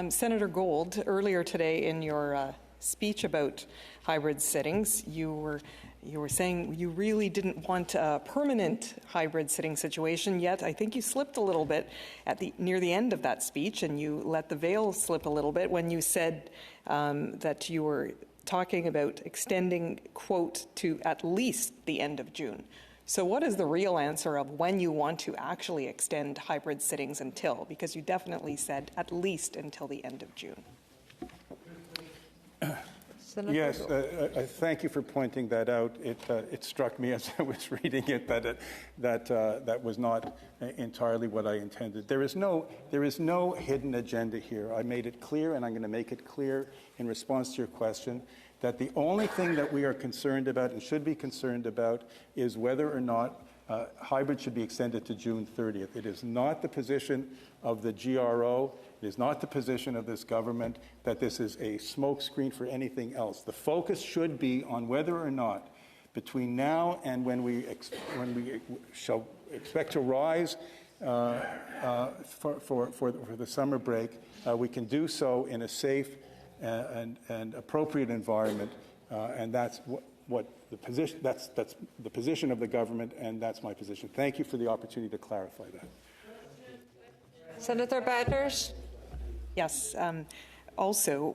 Senator Gold, earlier today in your speech about hybrid sittings, you were saying you really didn't want a permanent hybrid sitting situation, yet I think you slipped a little bit near the end of that speech, and you let the veil slip a little bit when you said that you were talking about extending, quote, to at least the end of June. So what is the real answer of when you want to actually extend hybrid sittings until? Because you definitely said at least until the end of June. Yes, thank you for pointing that out. It struck me as I was reading it that was not entirely what I intended. There is no hidden agenda here. I made it clear, and I'm going to make it clear in response to your question, that the only thing that we are concerned about and should be concerned about is whether or not hybrid should be extended to June 30th. It is not the position of the GRO. It is not the position of this government that this is a smokescreen for anything else. The focus should be on whether or not, between now and when we shall expect to rise for the summer break, we can do so in a safe and appropriate environment, and that's what the position. That's the position of the government, and that's my position. Thank you for the opportunity to clarify that. Senator Batters. Yes. Also,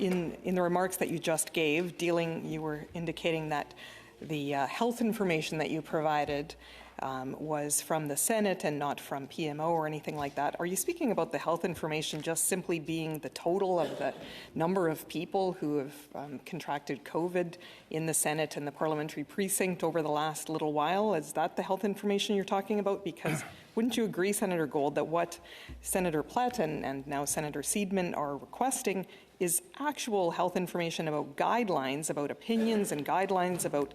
in the remarks that you just gave, you were indicating that the health information that you provided was from the Senate and not from PMO or anything like that. Are you speaking about the health information just simply being the total of the number of people who have contracted COVID in the Senate and the parliamentary precinct over the last little while? Is that the health information you're talking about? Because wouldn't you agree, Senator Gold, that what Senator Plett and now Senator Seidman are requesting is actual health information about guidelines, about opinions and guidelines about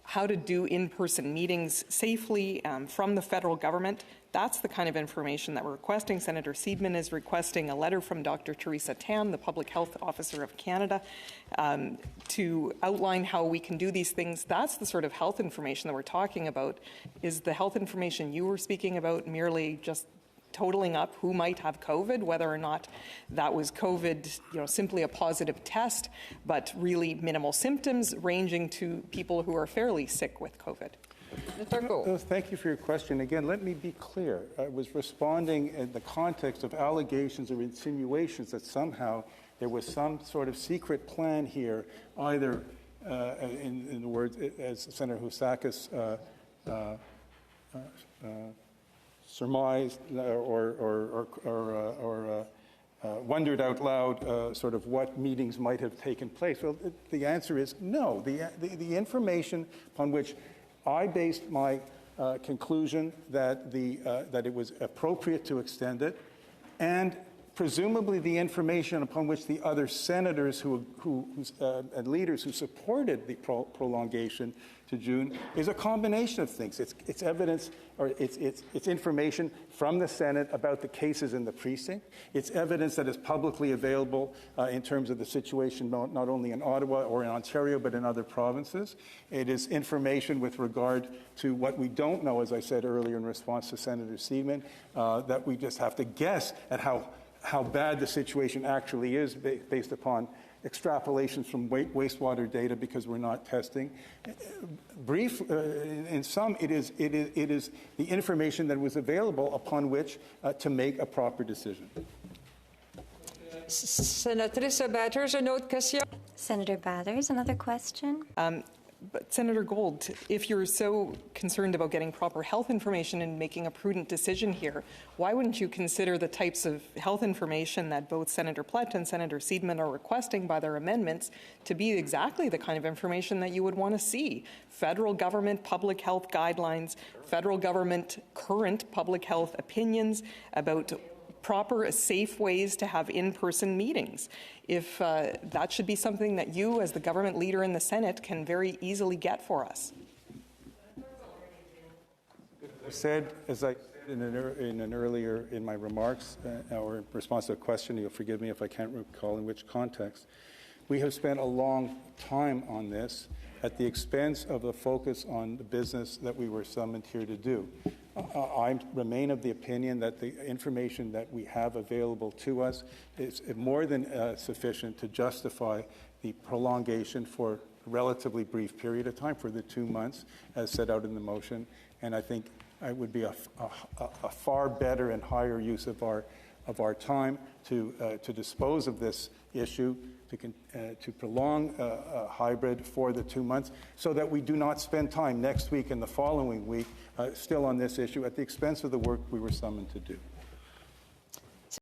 how to do in-person meetings safely from the federal government? That's the kind of information that we're requesting. Senator Seidman is requesting a letter from Dr. Theresa Tam, the Public Health Officer of Canada, to outline how we can do these things. That's the sort of health information that we're talking about. Is the health information you were speaking about merely just totaling up who might have COVID, whether or not that was COVID, simply a positive test, but really minimal symptoms, ranging to people who are fairly sick with COVID? Thank you for your question. Again, let me be clear. I was responding in the context of allegations or insinuations that somehow there was some sort of secret plan here, either in the words, as Senator Housakis surmised or wondered out loud sort of what meetings might have taken place. Well, the answer is no. The information upon which I based my conclusion that it was appropriate to extend it, and presumably the information upon which the other senators and leaders who supported the prolongation to June, is a combination of things. It's evidence, or it's information from the Senate about the cases in the precinct. It's evidence that is publicly available in terms of the situation not only in Ottawa or in Ontario, but in other provinces. It is information with regard to what we don't know, as I said earlier in response to Senator Seidman, that we just have to guess at how bad the situation actually is based upon extrapolations from wastewater data, because we're not testing. In sum, it is the information that was available upon which to make a proper decision. Senatrice Batters, une autre question? Senator Batters, another question. But Senator Gold, if you're so concerned about getting proper health information and making a prudent decision here, why wouldn't you consider the types of health information that both Senator Plett and Senator Seidman are requesting by their amendments to be exactly the kind of information that you would want to see? Federal government public health guidelines, federal government current public health opinions about proper, safe ways to have in-person meetings. If that should be something that you, as the government leader in the Senate, can very easily get for us. As I said in my remarks or in response to a question, you'll forgive me if I can't recall in which context, we have spent a long time on this at the expense of the focus on the business that we were summoned here to do. I remain of the opinion that the information that we have available to us is more than sufficient to justify the prolongation for a relatively brief period of time, for the 2 months as set out in the motion. And I think it would be a far better and higher use of our time to dispose of this issue, to prolong a hybrid for the 2 months, so that we do not spend time next week and the following week still on this issue at the expense of the work we were summoned to do.